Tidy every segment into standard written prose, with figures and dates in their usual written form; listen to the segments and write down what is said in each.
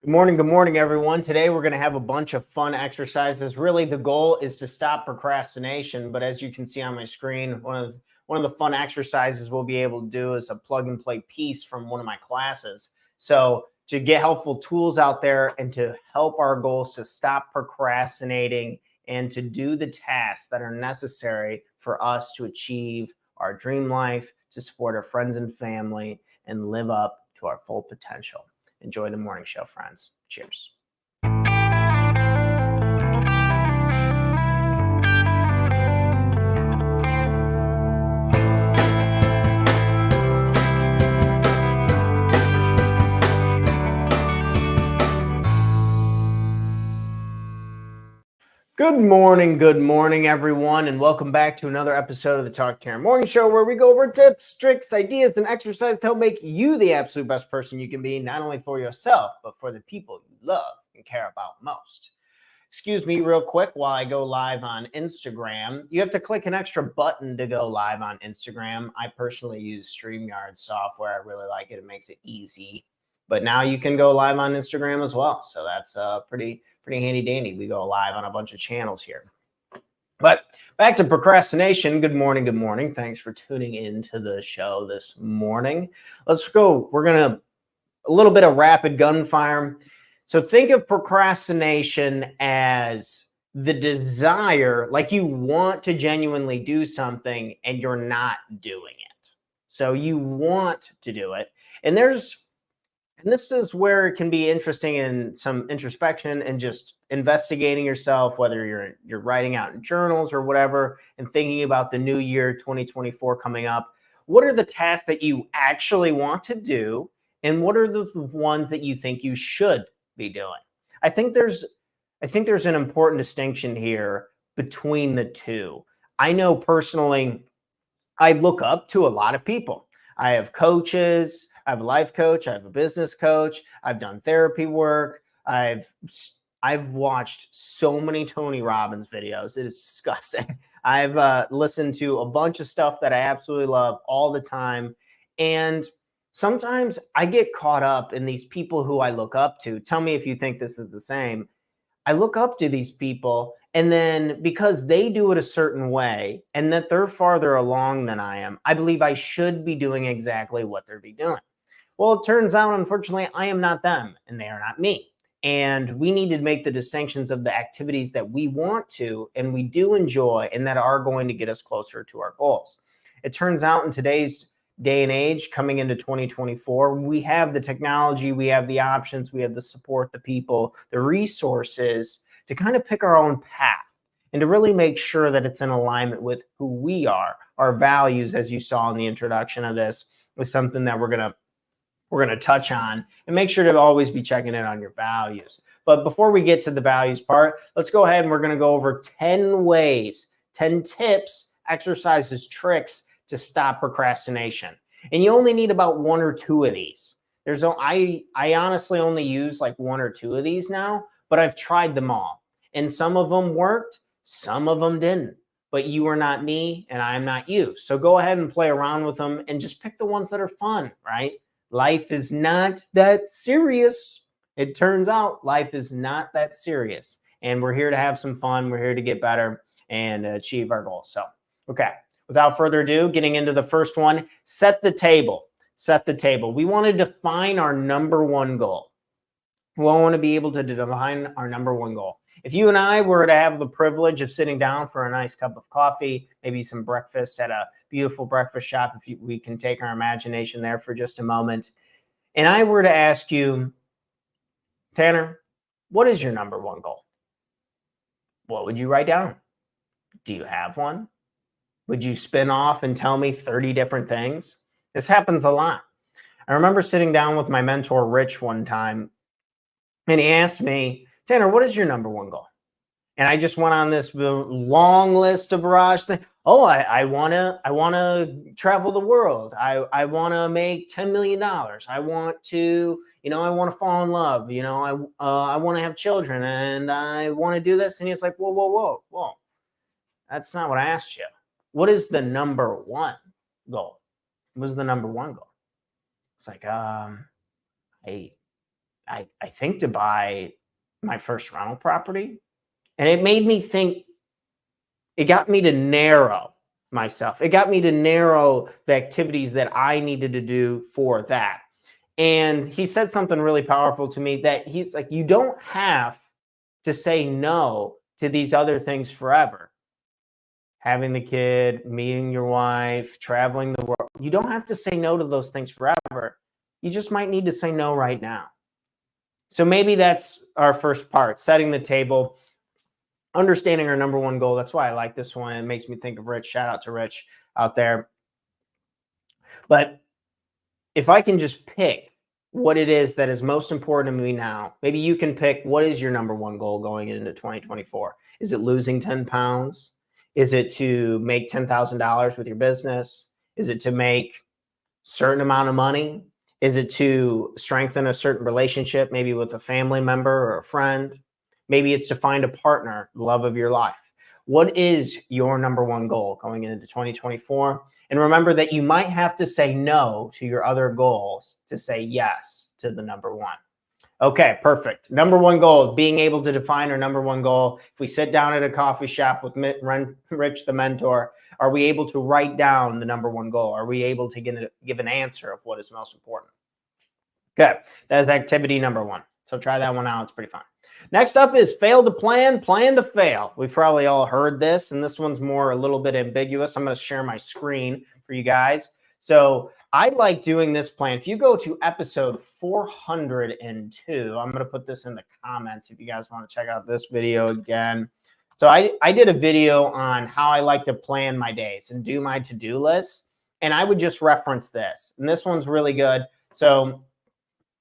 Good morning, everyone. Today we're going to have a bunch of fun exercises. Really, the goal is to stop procrastination. But as you can see on my screen, one of the fun exercises we'll be able to do is a plug and play piece from one of my classes. So to get helpful tools out there and to help our goals to stop procrastinating and to do the tasks that are necessary for us to achieve our dream life, to support our friends and family, and live up to our full potential. Enjoy the morning show, friends. Cheers. Good morning, everyone, and welcome back to another episode of the Talk Taryn Morning Show, where we go over tips, tricks, ideas, and exercise to help make you the absolute best person you can be, not only for yourself, but for the people you love and care about most. Excuse me real quick while I go live on Instagram. You have to click an extra button to go live on Instagram. I personally use StreamYard software. I really like it. It makes it easy. But now you can go live on Instagram as well. So that's pretty handy dandy. We go live on a bunch of channels here. But back to procrastination. Good morning. Good morning. Thanks for tuning into the show this morning. Let's go. We're going to a little bit of rapid gunfire. So think of procrastination as the desire, like you want to genuinely do something and you're not doing it. So you want to do it. And this is where it can be interesting in some introspection and just investigating yourself, whether you're writing out in journals or whatever, and thinking about the new year 2024 coming up. What are the tasks that you actually want to do? And what are the ones that you think you should be doing? I think there's an important distinction here between the two. I know personally, I look up to a lot of people. I have coaches, I have a life coach, I have a business coach, I've done therapy work, I've watched so many Tony Robbins videos. It is disgusting. I've listened to a bunch of stuff that I absolutely love all the time. And sometimes I get caught up in these people who I look up to. Tell me if you think this is the same. I look up to these people, and then because they do it a certain way and that they're farther along than I am, I believe I should be doing exactly what they're doing. Well, it turns out, unfortunately, I am not them and they are not me. And we need to make the distinctions of the activities that we want to and we do enjoy and that are going to get us closer to our goals. It turns out in today's day and age, coming into 2024, we have the technology, we have the options, we have the support, the people, the resources to kind of pick our own path and to really make sure that it's in alignment with who we are. Our values, as you saw in the introduction of this, is something that we're going to touch on, and make sure to always be checking in on your values. But before we get to the values part, let's go ahead and we're going to go over 10 ways, 10 tips, exercises, tricks to stop procrastination. And you only need about one or two of these. I honestly only use like one or two of these now, but I've tried them all. And some of them worked, some of them didn't. But you are not me and I am not you. So go ahead and play around with them and just pick the ones that are fun, right? Life is not that serious. It turns out life is not that serious. And we're here to have some fun. We're here to get better and achieve our goals. So, okay. Without further ado, getting into the first one, set the table. Set the table. We want to define our number one goal. We want to be able to define our number one goal. If you and I were to have the privilege of sitting down for a nice cup of coffee, maybe some breakfast at a beautiful breakfast shop, we can take our imagination there for just a moment, and I were to ask you, Tanner, what is your number one goal? What would you write down? Do you have one? Would you spin off and tell me 30 different things? This happens a lot. I remember sitting down with my mentor, Rich, one time, and he asked me, Tanner, what is your number one goal? And I just went on this long list of barrage things. Oh, I wanna travel the world. I wanna make $10 million. I want to, I want to fall in love. I want to have children, and I want to do this. And he's like, whoa. That's not what I asked you. What is the number one goal? What was the number one goal? It's like, I I think to buy my first rental property. And it made me think, it got me to narrow myself. It got me to narrow the activities that I needed to do for that. And he said something really powerful to me, that he's like, you don't have to say no to these other things forever. Having the kid, meeting your wife, traveling the world. You don't have to say no to those things forever. You just might need to say no right now. So maybe that's our first part, setting the table, understanding our number one goal. That's why I like this one. It makes me think of Rich. Shout out to Rich out there. But if I can just pick what it is that is most important to me now, maybe you can pick, what is your number one goal going into 2024? Is it losing 10 pounds? Is it to make $10,000 with your business? Is it to make a certain amount of money? Is it to strengthen a certain relationship, maybe with a family member or a friend? Maybe it's to find a partner, love of your life. What is your number one goal going into 2024? And remember that you might have to say no to your other goals to say yes to the number one. Okay, perfect. Number one goal, being able to define our number one goal. If we sit down at a coffee shop with Rich, the mentor, are we able to write down the number one goal? Are we able to give an answer of what is most important? Good. That is activity number one. So try that one out. It's pretty fun. Next up is fail to plan, plan to fail. We've probably all heard this, and this one's more a little bit ambiguous. I'm going to share my screen for you guys. So I like doing this plan. If you go to episode 402, I'm going to put this in the comments if you guys want to check out this video again. So I did a video on how I like to plan my days and do my to-do list, and I would just reference this. And this one's really good. So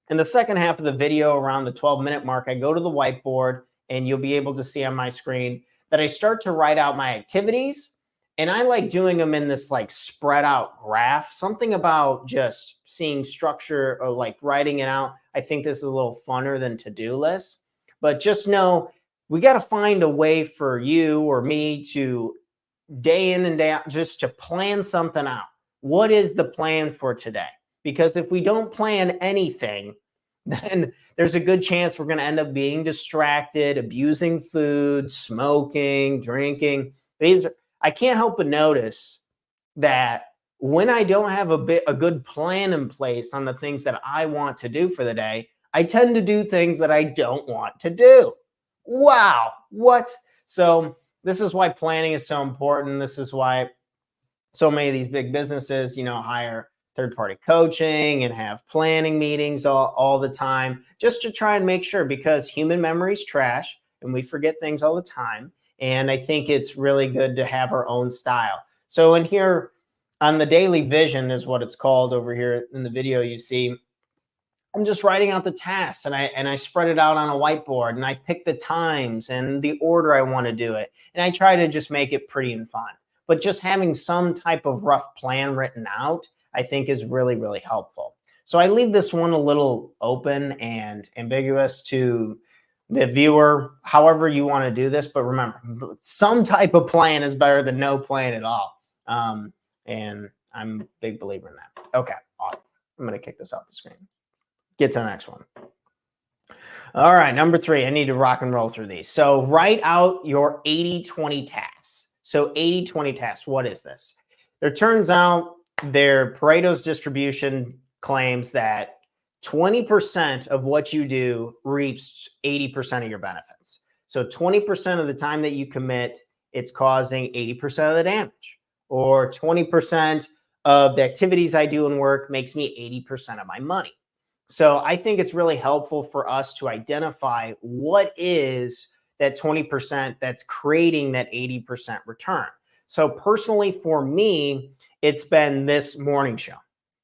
in the second half of the video, around the 12-minute mark, I go to the whiteboard, and you'll be able to see on my screen that I start to write out my activities. And I like doing them in this like spread out graph, something about just seeing structure or like writing it out. I think this is a little funner than to-do lists, but just know we got to find a way for you or me to day in and day out, just to plan something out. What is the plan for today? Because if we don't plan anything, then there's a good chance we're going to end up being distracted, abusing food, smoking, drinking. I can't help but notice that when I don't have a good plan in place on the things that I want to do for the day, I tend to do things that I don't want to do. Wow, what? So this is why planning is so important. This is why so many of these big businesses, hire third-party coaching and have planning meetings all the time, just to try and make sure, because human memory is trash and we forget things all the time. And I think it's really good to have our own style. So in here on the daily vision is what it's called over here in the video you see, I'm just writing out the tasks, and I spread it out on a whiteboard, and I pick the times and the order I want to do it. And I try to just make it pretty and fun. But just having some type of rough plan written out, I think is really, really helpful. So I leave this one a little open and ambiguous to the viewer, however you want to do this. But remember, some type of plan is better than no plan at all. And I'm a big believer in that. Okay, awesome. I'm going to kick this off the screen. Get to the next one. All right, number 3, I need to rock and roll through these. So write out your 80-20 tasks. So 80-20 tasks, what is this? It turns out their Pareto's distribution claims that 20% of what you do reaps 80% of your benefits. So 20% of the time that you commit, it's causing 80% of the damage. Or 20% of the activities I do in work makes me 80% of my money. So I think it's really helpful for us to identify what is that 20% that's creating that 80% return. So personally for me, it's been this morning show.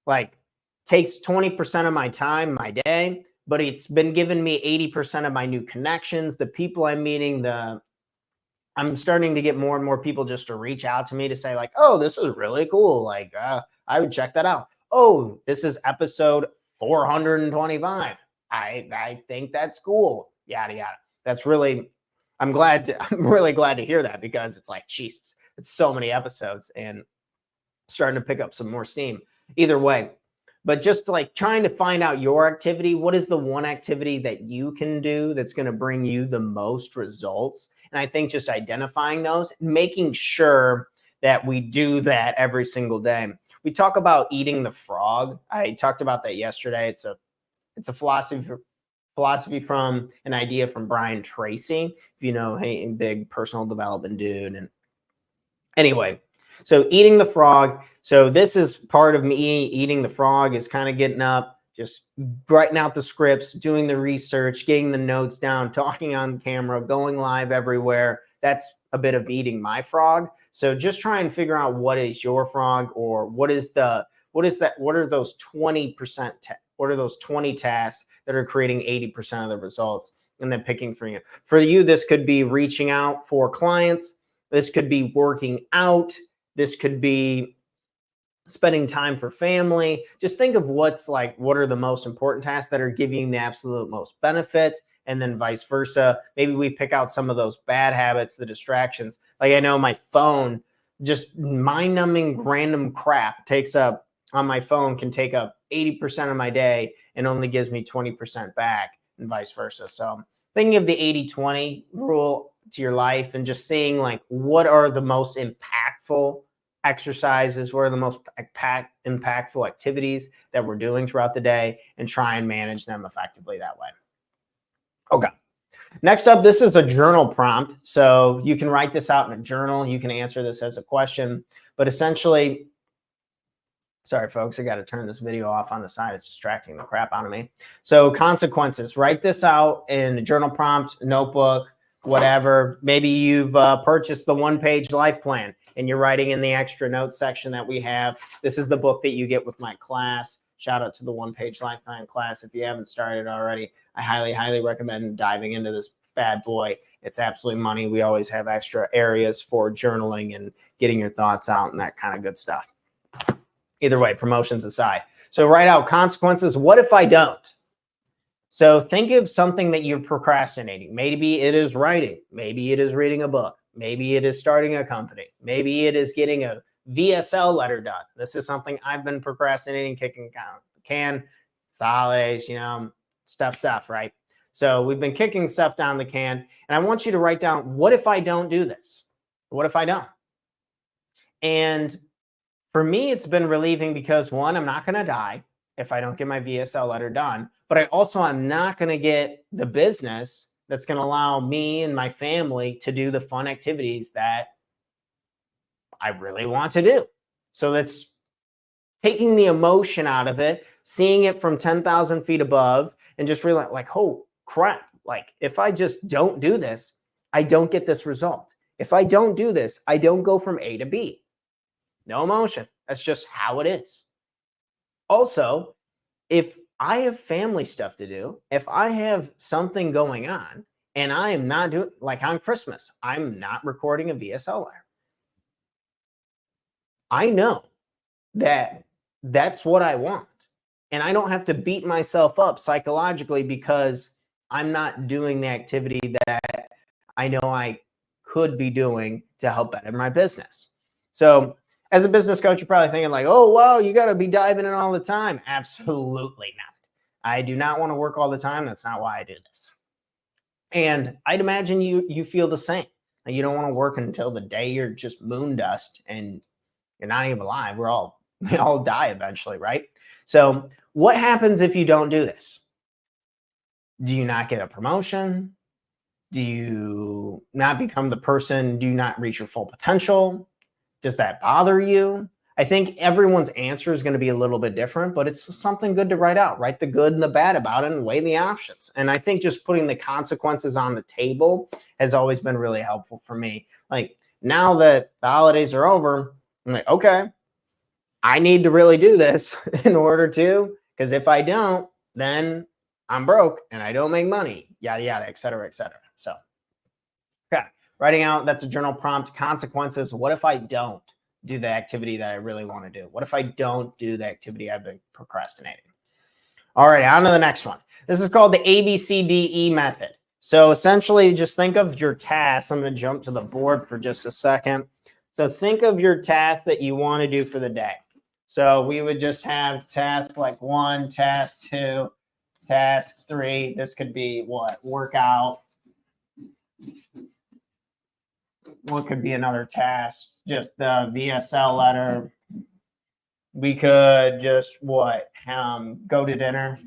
Like, takes 20% of my time, my day, but it's been giving me 80% of my new connections, the people I'm meeting, I'm starting to get more and more people just to reach out to me to say like, oh, this is really cool. Like, I would check that out. Oh, this is episode 425. I think that's cool. Yada, yada. That's really, I'm really glad to hear that, because it's like, Jesus, it's so many episodes and starting to pick up some more steam. Either way, but just like trying to find out your activity. What is the one activity that you can do that's going to bring you the most results? And I think just identifying those, making sure that we do that every single day. We talk about eating the frog. I talked about that yesterday. It's a philosophy from an idea from Brian Tracy, if you know, hey, big personal development dude. And anyway, so eating the frog. So this is part of me eating the frog, is kind of getting up, just writing out the scripts, doing the research, getting the notes down, talking on camera, going live everywhere. That's a bit of eating my frog. So just try and figure out what is your frog, or what are those 20%, what are those 20 tasks that are creating 80% of the results, and then picking for you. For you, this could be reaching out for clients. This could be working out. This could be spending time for family. Just think of what are the most important tasks that are giving the absolute most benefit, and then vice versa. Maybe we pick out some of those bad habits, the distractions. Like I know my phone, just mind-numbing random crap on my phone can take up 80% of my day and only gives me 20% back, and vice versa. So thinking of the 80-20 rule to your life, and just seeing like what are the most impactful exercises, what are the most impactful activities that we're doing throughout the day, and try and manage them effectively that way. Okay. Next up, this is a journal prompt. So you can write this out in a journal. You can answer this as a question, but essentially, sorry, folks, I got to turn this video off on the side. It's distracting the crap out of me. So consequences, write this out in a journal prompt, notebook, whatever. Maybe you've purchased the one-page life plan and you're writing in the extra notes section that we have. This is the book that you get with my class. Shout out to the one-page life plan class. If you haven't started already, I highly, highly recommend diving into this bad boy. It's absolutely money. We always have extra areas for journaling and getting your thoughts out and that kind of good stuff. Either way, promotions aside. So write out consequences. What if I don't? So think of something that you're procrastinating. Maybe it is writing. Maybe it is reading a book. Maybe it is starting a company. Maybe it is getting a VSL letter done. This is something I've been procrastinating, kicking the can. It's the holidays, stuff, right? So we've been kicking stuff down the can, and I want you to write down, what if I don't do this? What if I don't? And for me, it's been relieving because, one, I'm not going to die if I don't get my VSL letter done, but I'm not going to get the business that's going to allow me and my family to do the fun activities that I really want to do. So that's taking the emotion out of it, seeing it from 10,000 feet above, and just realize, like, oh crap, like if I just don't do this, I don't get this result. If I don't do this, I don't go from A to B. No emotion. That's just how it is. Also, if I have family stuff to do, if I have something going on and I am not doing, like on Christmas, I'm not recording a VSL letter. I know that that's what I want. And I don't have to beat myself up psychologically because I'm not doing the activity that I know I could be doing to help better my business. So as a business coach, you're probably thinking like, oh, wow, you got to be diving in all the time. Absolutely not. I do not want to work all the time. That's not why I do this. And I'd imagine you feel the same. You don't want to work until the day you're just moon dust and you're not even alive. We all die eventually, right? So what happens if you don't do this? Do you not get a promotion? Do you not become the person? Do you not reach your full potential? Does that bother you? I think everyone's answer is going to be a little bit different, but it's something good to write out. Write the good and the bad about it and weigh the options. And I think just putting the consequences on the table has always been really helpful for me. Like now that the holidays are over, I'm like, okay, I need to really do this in order to, because if I don't, then I'm broke and I don't make money, yada, yada, et cetera, et cetera. So, okay, writing out, that's a journal prompt, consequences. What if I don't do the activity that I really want to do? What if I don't do the activity I've been procrastinating? All right, on to the next one. This is called the ABCDE method. So essentially, just think of your tasks. I'm going to jump to the board for just a second. So think of your tasks that you want to do for the day. So we would just have task like 1, task 2, task 3. This could be what? Workout. What could be another task? Just the VSL letter. We could just what? Go to dinner.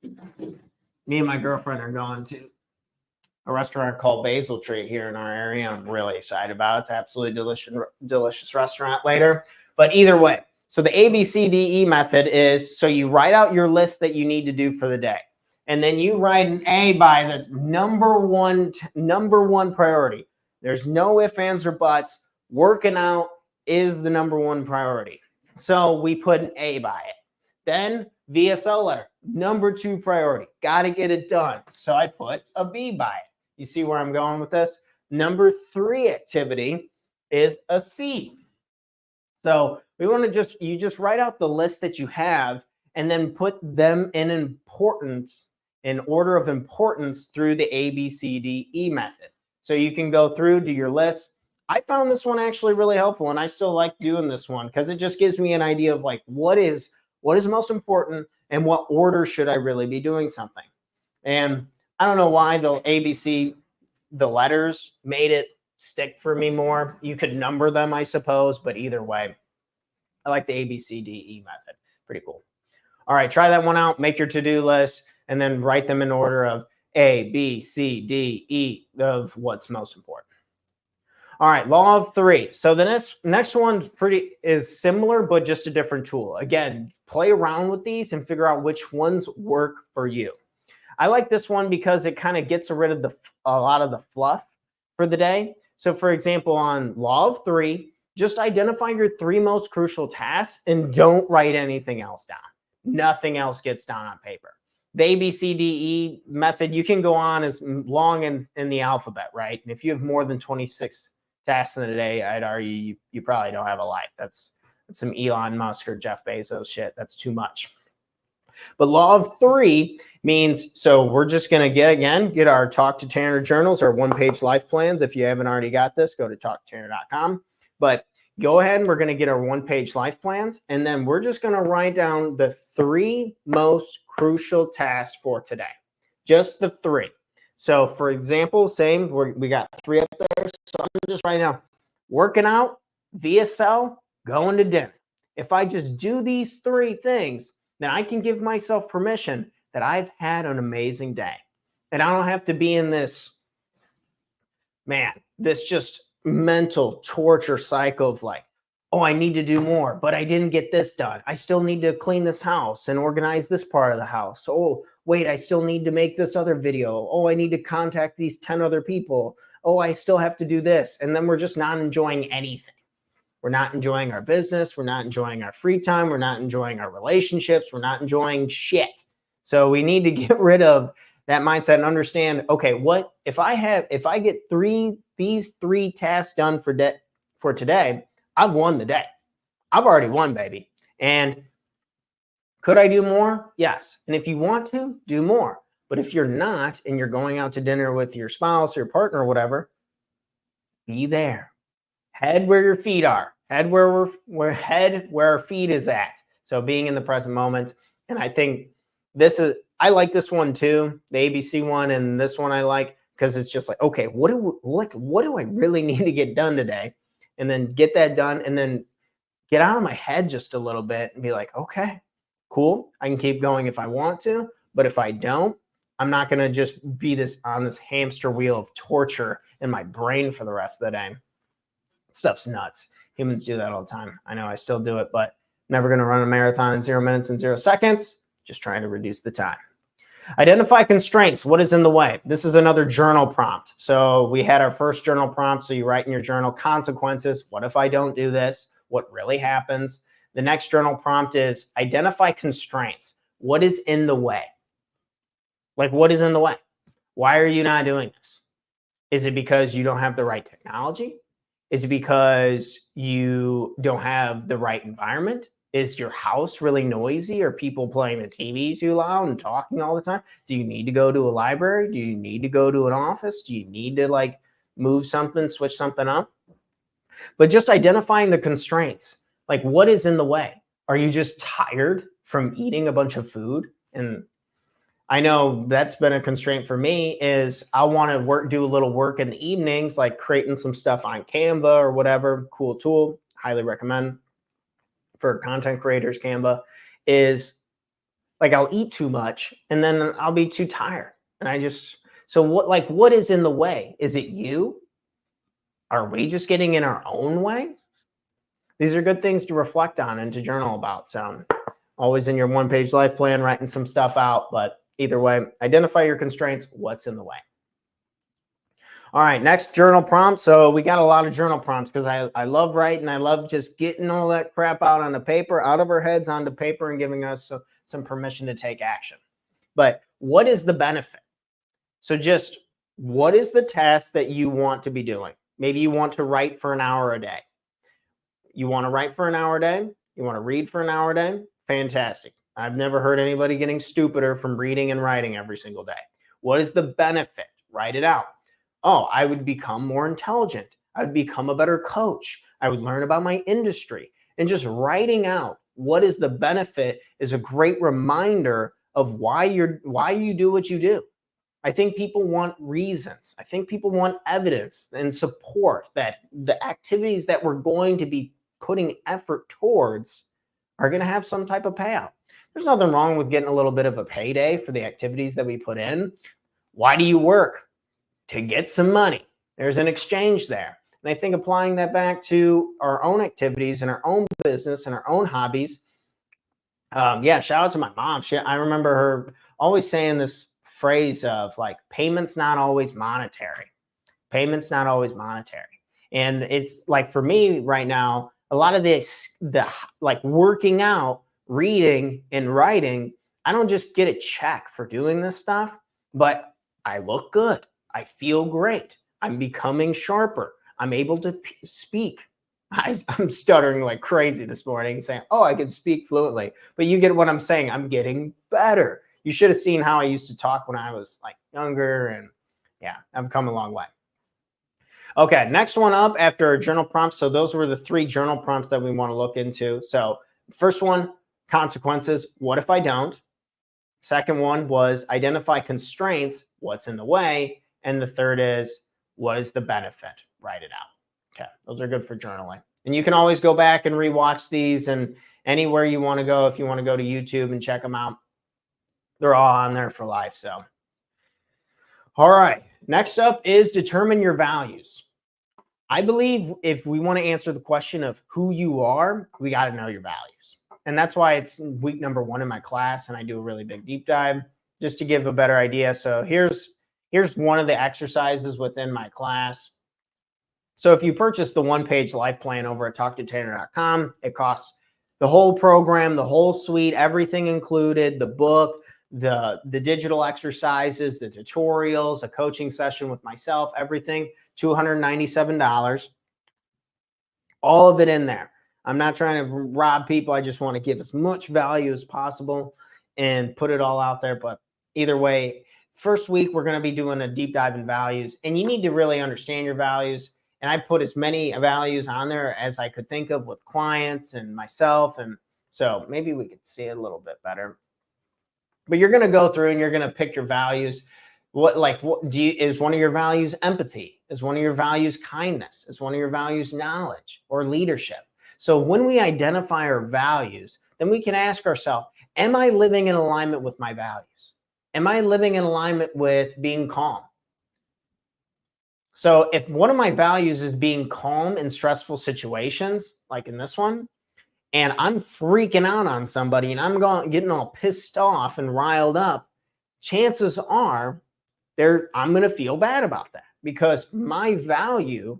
Me and my girlfriend are going to a restaurant called Basil Tree here in our area. I'm really excited about it. It's absolutely delicious restaurant later. But either way, so the ABCDE method is, so you write out your list that you need to do for the day. And then you write an A by the number one priority. There's no ifs, ands, or buts. Working out is the number one priority. So we put an A by it. Then VSL letter, number 2 priority. Got to get it done. So I put a B by it. You see where I'm going with this? Number 3 activity is a C. So we want to you just write out the list that you have and then put them in order of importance through the ABCDE method. So you can go through, do your list. I found this one actually really helpful, and I still like doing this one because it just gives me an idea of like what is most important and what order should I really be doing something. And I don't know why the letters made it stick for me more. You could number them, I suppose, but either way, I like the ABCDE method. Pretty cool. All right, try that one out. Make your to-do list and then write them in order of A, B, C, D, E of what's most important. All right, law of 3. So the next one is similar, but just a different tool. Again, play around with these and figure out which ones work for you. I like this one because it kind of gets rid of a lot of the fluff for the day. So for example, on law of 3, just identify your 3 most crucial tasks and don't write anything else down. Nothing else gets down on paper. The ABCDE method, you can go on as long as in the alphabet, right? And if you have more than 26 tasks in a day, I'd argue you probably don't have a life. That's some Elon Musk or Jeff Bezos shit. That's too much. But law of 3 means, so we're just going to get our Talk to Tanner journals, our 1-page life plans. If you haven't already got this, go to talktotanner.com. But go ahead and we're going to get our 1-page life plans. And then we're just going to write down the 3 most crucial tasks for today. Just the 3. So for example, same, we got 3 up there. So I'm just writing down working out, VSL, going to dinner. If I just do these 3 things, then I can give myself permission that I've had an amazing day. And I don't have to be in this just mental torture cycle of like, oh, I need to do more, but I didn't get this done. I still need to clean this house and organize this part of the house. Oh, wait, I still need to make this other video. Oh, I need to contact these 10 other people. Oh, I still have to do this. And then we're just not enjoying anything. We're not enjoying our business. We're not enjoying our free time. We're not enjoying our relationships. We're not enjoying shit. So we need to get rid of that mindset and understand, okay, what if I get these 3 tasks done for today, I've won the day. I've already won, baby. And could I do more? Yes. And if you want to, do more. But if you're not, and you're going out to dinner with your spouse or your partner or whatever, be there. Head where your feet are. Head where our feet is at. So being in the present moment. And I think I like this one too, the ABC one, and this one I like because it's just like, okay, what do I really need to get done today? And then get that done and then get out of my head just a little bit and be like, okay, cool. I can keep going if I want to, but if I don't, I'm not going to just be on this hamster wheel of torture in my brain for the rest of the day. Stuff's nuts. Humans do that all the time. I know I still do it, but never going to run a marathon in 0 minutes and 0 seconds. Just trying to reduce the time. Identify constraints. What is in the way? This is another journal prompt. So we had our first journal prompt. So you write in your journal consequences. What if I don't do this? What really happens? The next journal prompt is identify constraints. What is in the way? Like, what is in the way? Why are you not doing this? Is it because you don't have the right technology? Is it because you don't have the right environment? Is your house really noisy? Are people playing the TV too loud and talking all the time? Do you need to go to a library? Do you need to go to an office? Do you need to like move something, switch something up? But just identifying the constraints, like what is in the way? Are you just tired from eating a bunch of food? And I know that's been a constraint for me is I want to do a little work in the evenings, like creating some stuff on Canva or whatever, cool tool, highly recommend for content creators, Canva, is like I'll eat too much and then I'll be too tired. And so what is in the way? Is it you? Are we just getting in our own way? These are good things to reflect on and to journal about. So always in your one-page life plan, writing some stuff out, but either way, identify your constraints, what's in the way. All right, next journal prompt. So we got a lot of journal prompts because I love writing. I love just getting all that crap out on the paper, out of our heads onto paper and giving us some permission to take action. But what is the benefit? So just what is the task that you want to be doing? Maybe you want to write for an hour a day. You want to write for an hour a day? You want to read for an hour a day? Fantastic. I've never heard anybody getting stupider from reading and writing every single day. What is the benefit? Write it out. Oh, I would become more intelligent. I would become a better coach. I would learn about my industry. And just writing out what is the benefit is a great reminder of why you do what you do. I think people want reasons. I think people want evidence and support that the activities that we're going to be putting effort towards are going to have some type of payout. There's nothing wrong with getting a little bit of a payday for the activities that we put in. Why do you work? To get some money. There's an exchange there. And I think applying that back to our own activities and our own business and our own hobbies. Yeah, shout out to my mom. I remember her always saying this phrase of like, payment's not always monetary. Payment's not always monetary. And it's like for me right now, a lot of the like working out, reading and writing, I don't just get a check for doing this stuff, but I look good. I feel great. I'm becoming sharper. I'm able to speak. I'm stuttering like crazy this morning saying, oh, I can speak fluently, but you get what I'm saying. I'm getting better. You should have seen how I used to talk when I was like younger, and yeah, I've come a long way. Okay, next one up after our journal prompts. So those were the 3 journal prompts that we want to look into. So first one, consequences. What if I don't? Second one was identify constraints. What's in the way? And the third is, what is the benefit? Write it out. Okay, those are good for journaling. And you can always go back and rewatch these and anywhere you want to go. If you want to go to YouTube and check them out, they're all on there for life. So, all right, next up is determine your values. I believe if we want to answer the question of who you are, we got to know your values. And that's why it's week number 1 in my class, and I do a really big deep dive just to give a better idea. So here's one of the exercises within my class. So if you purchase the one-page life plan over at talktotanner.com, it costs the whole program, the whole suite, everything included, the book, the digital exercises, the tutorials, a coaching session with myself, everything, $297. All of it in there. I'm not trying to rob people. I just want to give as much value as possible and put it all out there. But either way, first week, we're going to be doing a deep dive in values, and you need to really understand your values. And I put as many values on there as I could think of with clients and myself. And so maybe we could see it a little bit better. But you're going to go through and you're going to pick your values. Is one of your values empathy? Is one of your values kindness? Is one of your values knowledge or leadership? So when we identify our values, then we can ask ourselves, am I living in alignment with my values? Am I living in alignment with being calm? So if one of my values is being calm in stressful situations, like in this one, and I'm freaking out on somebody and I'm getting all pissed off and riled up, chances are I'm going to feel bad about that because my value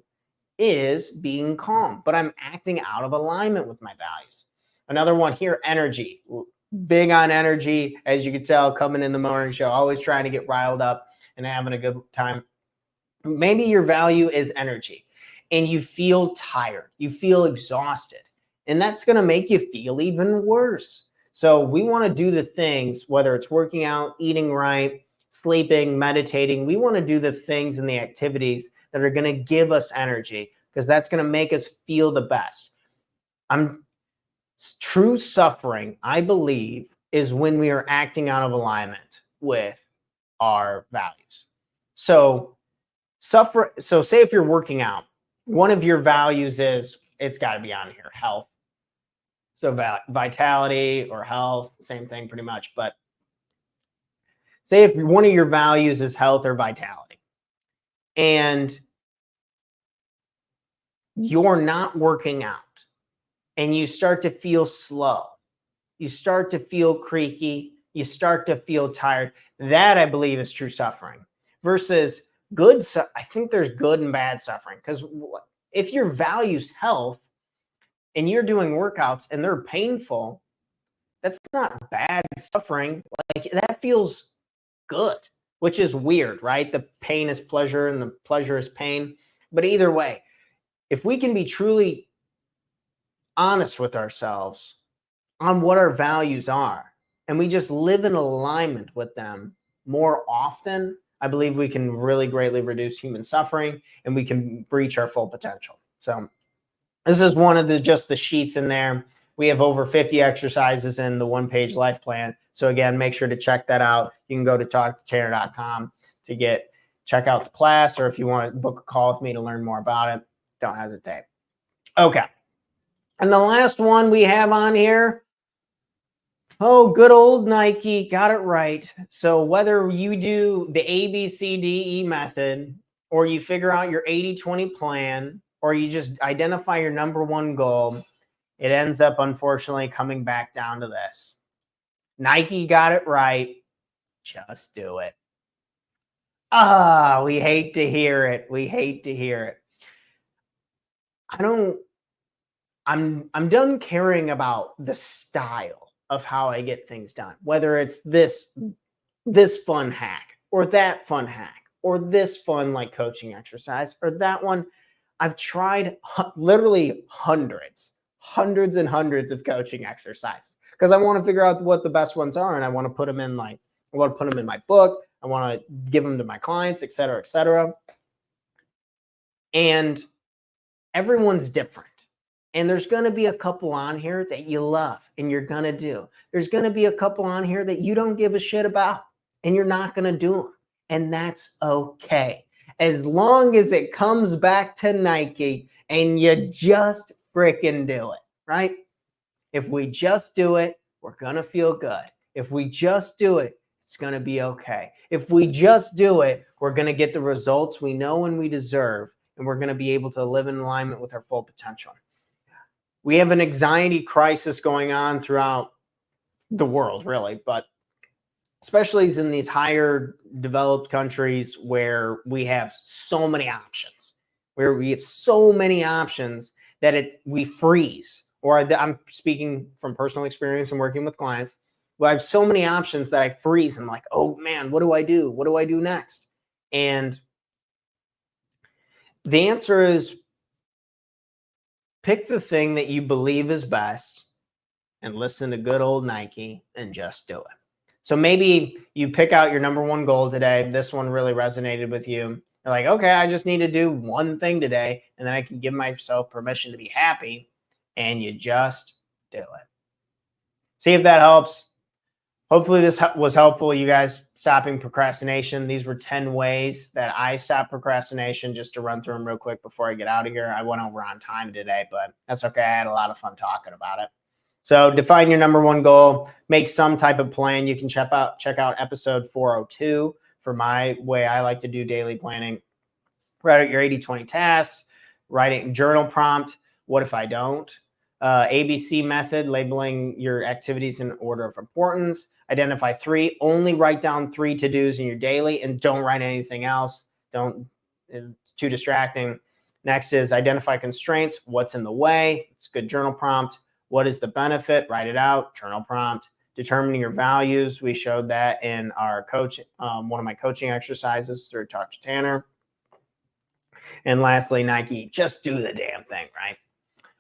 is being calm, but I'm acting out of alignment with my values. Another one here, energy. Big on energy, as you can tell, coming in the morning show, always trying to get riled up and having a good time. Maybe your value is energy and you feel tired, you feel exhausted, and that's going to make you feel even worse. So we want to do the things, whether it's working out, eating right, sleeping, meditating, we want to do the things and the activities that are going to give us energy, because that's going to make us feel the best. True suffering, I believe, is when we are acting out of alignment with our values. So say if you're working out, one of your values is, it's got to be on here, health. So vitality or health, same thing pretty much. But say if one of your values is health or vitality, and you're not working out, and you start to feel slow, you start to feel creaky, you start to feel tired, that I believe is true suffering. Versus I think there's good and bad suffering, because if your value's health and you're doing workouts and they're painful, that's not bad suffering. Like, that feels good, which is weird, right? The pain is pleasure and the pleasure is pain. But either way, if we can be truly honest with ourselves on what our values are, and we just live in alignment with them more often, I believe we can really greatly reduce human suffering and we can reach our full potential. So this is one of just the sheets in there. We have over 50 exercises in the one-page life plan. So again, make sure to check that out. You can go to talktotanner.com to check out the class, or if you want to book a call with me to learn more about it, don't hesitate. Okay. And the last one we have on here, good old Nike, got it right. So whether you do the ABCDE method, or you figure out your 80-20 plan, or you just identify your number one goal, it ends up unfortunately coming back down to this. Nike got it right. Just do it. We hate to hear it. We hate to hear it. I'm done caring about the style of how I get things done, whether it's this fun hack or that fun hack or this fun like coaching exercise or that one. I've tried literally hundreds and hundreds of coaching exercises because I want to figure out what the best ones are, and I want to put them in I want to put them in my book. I want to give them to my clients, et cetera, et cetera. And everyone's different. And there's going to be a couple on here that you love and you're going to do. There's going to be a couple on here that you don't give a shit about and you're not going to do them. And that's okay. As long as it comes back to Nike and you just freaking do it, right? If we just do it, we're going to feel good. If we just do it, it's going to be okay. If we just do it, we're going to get the results we know and we deserve, and we're going to be able to live in alignment with our full potential. We have an anxiety crisis going on throughout the world, really, but especially in these higher developed countries where we have so many options, that we freeze. Or I'm speaking from personal experience and working with clients. Well, I have so many options that I freeze. I'm like, oh man, what do I do? What do I do next? And the answer is, pick the thing that you believe is best and listen to good old Nike and just do it. So maybe you pick out your number one goal today. This one really resonated with you. You're like, okay, I just need to do one thing today, and then I can give myself permission to be happy, and you just do it. See if that helps. Hopefully this was helpful, you guys, stopping procrastination. These were 10 ways that I stop procrastination, just to run through them real quick before I get out of here. I went over on time today, but that's okay. I had a lot of fun talking about it. So define your number one goal, make some type of plan. You can check out episode 402 for my way I like to do daily planning. Write out your 80-20 tasks, writing journal prompt. What if I don't? ABC method, labeling your activities in order of importance. Identify 3, only write down 3 to-dos in your daily and don't write anything else. It's too distracting. Next is identify constraints. What's in the way? It's a good journal prompt. What is the benefit? Write it out, journal prompt. Determining your values. We showed that in our one of my coaching exercises through Talk to Tanner. And lastly, Nike, just do the damn thing, right?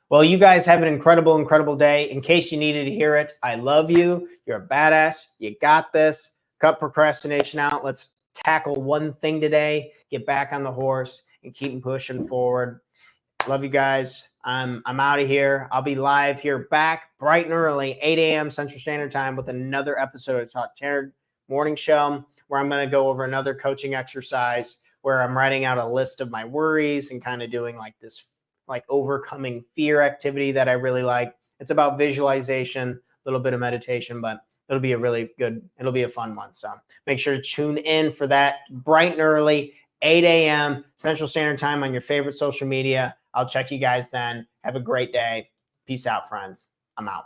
Well, you guys have an incredible, incredible day. In case you needed to hear it, I love you. You're a badass. You got this. Cut procrastination out. Let's tackle one thing today. Get back on the horse and keep pushing forward. Love you guys. I'm out of here. I'll be live here back bright and early, 8 a.m. Central Standard Time with another episode of Talk Tanner Morning Show, where I'm going to go over another coaching exercise where I'm writing out a list of my worries and kind of doing like this like overcoming fear activity that I really like. It's about visualization, a little bit of meditation, but it'll be a fun one. So make sure to tune in for that bright and early, 8 a.m. Central Standard Time on your favorite social media. I'll check you guys then. Have a great day. Peace out, friends. I'm out.